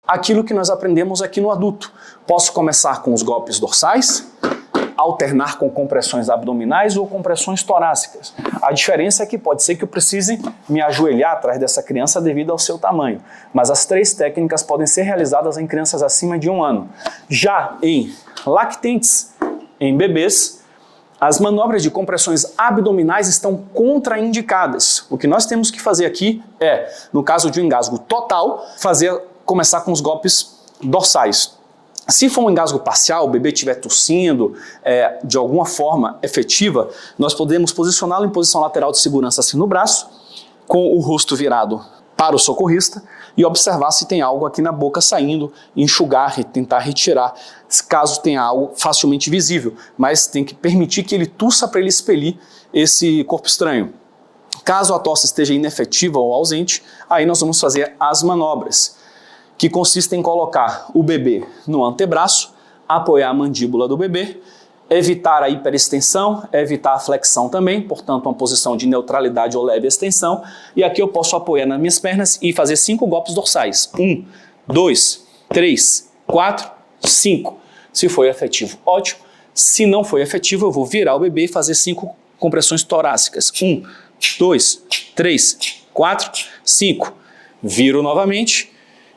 aquilo que nós aprendemos aqui no adulto. Posso começar com os golpes dorsais, alternar com compressões abdominais ou compressões torácicas. A diferença é que pode ser que eu precise me ajoelhar atrás dessa criança devido ao seu tamanho, mas as três técnicas podem ser realizadas em crianças acima de 1 ano. Já em lactentes, em bebês, as manobras de compressões abdominais estão contraindicadas. O que nós temos que fazer aqui é, no caso de um engasgo total, começar com os golpes dorsais. Se for um engasgo parcial, o bebê estiver tossindo de alguma forma efetiva, nós podemos posicioná-lo em posição lateral de segurança assim no braço, com o rosto virado para o socorrista e observar se tem algo aqui na boca saindo, enxugar e tentar retirar, caso tenha algo facilmente visível, mas tem que permitir que ele tussa para ele expelir esse corpo estranho. Caso a tosse esteja inefetiva ou ausente, aí nós vamos fazer as manobras, que consistem em colocar o bebê no antebraço, apoiar a mandíbula do bebê, evitar a hiperextensão, evitar a flexão também, portanto uma posição de neutralidade ou leve extensão, e aqui eu posso apoiar nas minhas pernas e fazer 5 golpes dorsais. 1, 2, 3, 4, 5. Se foi efetivo, ótimo. Se não foi efetivo, eu vou virar o bebê e fazer 5 compressões torácicas. 1, 2, 3, 4, 5. Viro novamente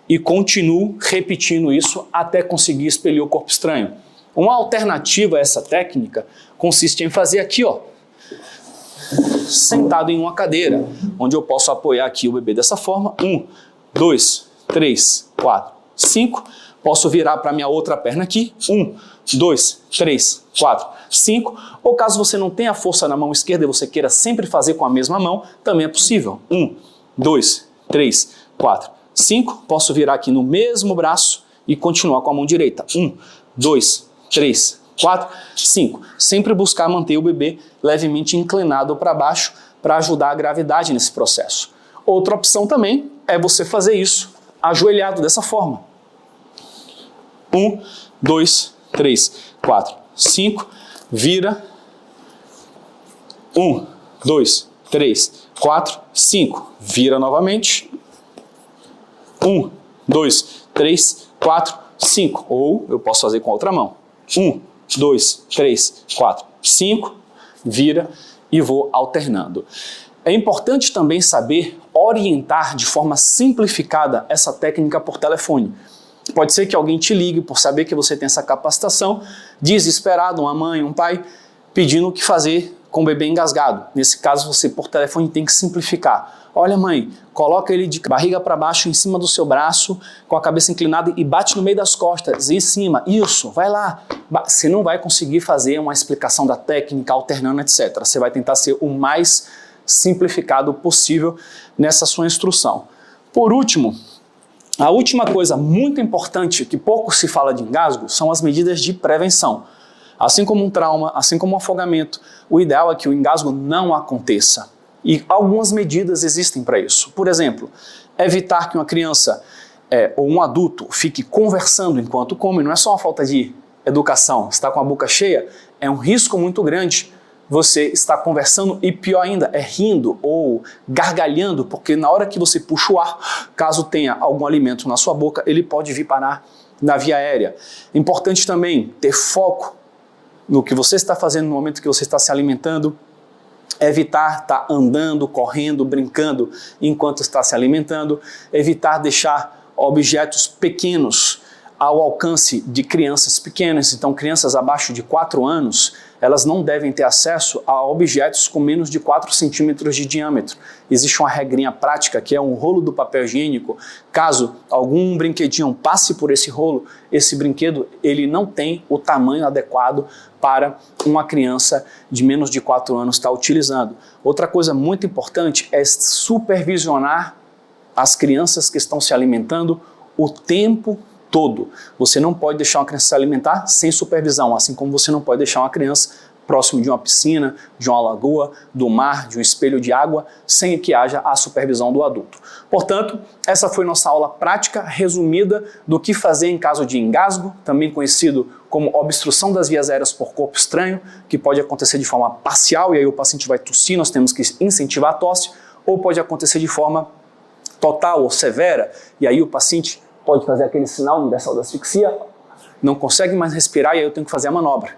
e continuo repetindo isso até conseguir expelir o corpo estranho. Uma alternativa a essa técnica consiste em fazer aqui, ó, sentado em uma cadeira, onde eu posso apoiar aqui o bebê dessa forma. 1, 2, 3, 4, 5. Posso virar para a minha outra perna aqui. 1, 2, 3, 4, 5. Ou caso você não tenha força na mão esquerda e você queira sempre fazer com a mesma mão, também é possível. 1, 2, 3, 4, 5. Posso virar aqui no mesmo braço e continuar com a mão direita. 1, 2, 3, 4, 5. Sempre buscar manter o bebê levemente inclinado para baixo para ajudar a gravidade nesse processo. Outra opção também é você fazer isso ajoelhado dessa forma. 1, 2, 3, 4, 5. Vira. 1, 2, 3, 4, 5. Vira novamente. 1, 2, 3, 4, 5. Ou eu posso fazer com a outra mão. 1, 2, 3, 4, 5. Vira e vou alternando. É importante também saber orientar de forma simplificada essa técnica por telefone. Pode ser que alguém te ligue por saber que você tem essa capacitação, desesperado, uma mãe, um pai, pedindo o que fazer com o bebê engasgado. Nesse caso, você por telefone tem que simplificar. Olha, mãe, coloca ele de barriga para baixo em cima do seu braço, com a cabeça inclinada e bate no meio das costas, em cima. Isso, vai lá. Você não vai conseguir fazer uma explicação da técnica, alternando, etc. Você vai tentar ser o mais simplificado possível nessa sua instrução. Por último, a última coisa muito importante que pouco se fala de engasgo são as medidas de prevenção. Assim como um trauma, assim como um afogamento, o ideal é que o engasgo não aconteça. E algumas medidas existem para isso. Por exemplo, evitar que uma criança ou um adulto fique conversando enquanto come. Não é só uma falta de educação. Está com a boca cheia, é um risco muito grande você estar conversando e pior ainda, é rindo ou gargalhando, porque na hora que você puxa o ar, caso tenha algum alimento na sua boca, ele pode vir parar na via aérea. Importante também ter foco no que você está fazendo no momento que você está se alimentando, evitar estar andando, correndo, brincando enquanto está se alimentando, evitar deixar objetos pequenos ao alcance de crianças pequenas. Então, crianças abaixo de 4 anos, elas não devem ter acesso a objetos com menos de 4 centímetros de diâmetro. Existe uma regrinha prática que é um rolo do papel higiênico. Caso algum brinquedinho passe por esse rolo, esse brinquedo ele não tem o tamanho adequado para uma criança de menos de 4 anos estar utilizando. Outra coisa muito importante é supervisionar as crianças que estão se alimentando o tempo todo. Você não pode deixar uma criança se alimentar sem supervisão, assim como você não pode deixar uma criança próximo de uma piscina, de uma lagoa, do mar, de um espelho de água, sem que haja a supervisão do adulto. Portanto, essa foi nossa aula prática resumida do que fazer em caso de engasgo, também conhecido como obstrução das vias aéreas por corpo estranho, que pode acontecer de forma parcial e aí o paciente vai tossir, nós temos que incentivar a tosse, ou pode acontecer de forma total ou severa, e aí o paciente pode fazer aquele sinal universal da asfixia, não consegue mais respirar e aí eu tenho que fazer a manobra.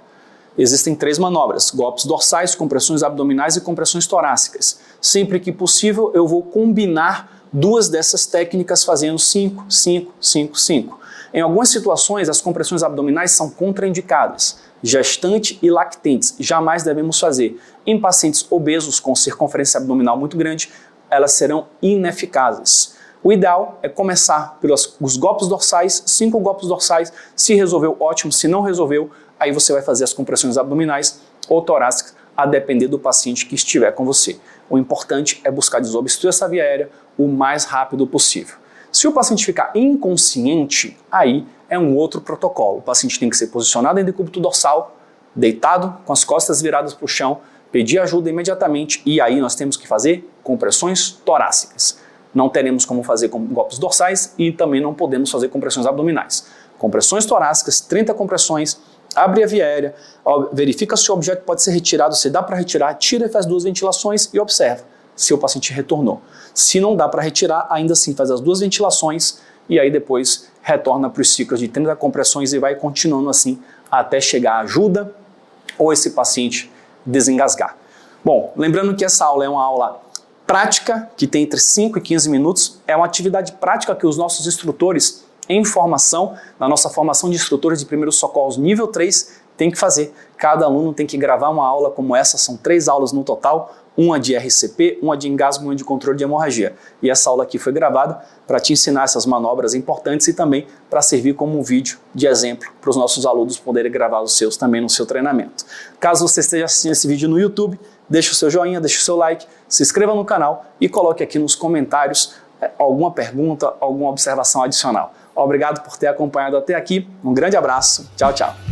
Existem 3 manobras: golpes dorsais, compressões abdominais e compressões torácicas. Sempre que possível, eu vou combinar 2 dessas técnicas fazendo 5, 5, 5, 5. Em algumas situações, as compressões abdominais são contraindicadas. Gestante e lactentes jamais devemos fazer. Em pacientes obesos com circunferência abdominal muito grande, elas serão ineficazes. O ideal é começar pelos golpes dorsais, 5 golpes dorsais. Se resolveu, ótimo. Se não resolveu, aí você vai fazer as compressões abdominais ou torácicas, a depender do paciente que estiver com você. O importante é buscar desobstruir essa via aérea o mais rápido possível. Se o paciente ficar inconsciente, aí é um outro protocolo. O paciente tem que ser posicionado em decúbito dorsal, deitado, com as costas viradas para o chão, pedir ajuda imediatamente e aí nós temos que fazer compressões torácicas. Não teremos como fazer com golpes dorsais e também não podemos fazer compressões abdominais. Compressões torácicas, 30 compressões, abre a via aérea, verifica se o objeto pode ser retirado, se dá para retirar, tira e faz 2 ventilações e observa se o paciente retornou. Se não dá para retirar, ainda assim faz as 2 ventilações e aí depois retorna para os ciclos de 30 compressões e vai continuando assim até chegar a ajuda ou esse paciente desengasgar. Bom, lembrando que essa aula é uma aula prática, que tem entre 5 e 15 minutos, é uma atividade prática que os nossos instrutores em formação, na nossa formação de instrutores de primeiros socorros nível 3, tem que fazer. Cada aluno tem que gravar uma aula como essa, são 3 aulas no total, uma de RCP, uma de engasgo e uma de controle de hemorragia. E essa aula aqui foi gravada para te ensinar essas manobras importantes e também para servir como um vídeo de exemplo para os nossos alunos poderem gravar os seus também no seu treinamento. Caso você esteja assistindo esse vídeo no YouTube, deixe o seu joinha, deixe o seu like, se inscreva no canal e coloque aqui nos comentários alguma pergunta, alguma observação adicional. Obrigado por ter acompanhado até aqui, um grande abraço, tchau, tchau.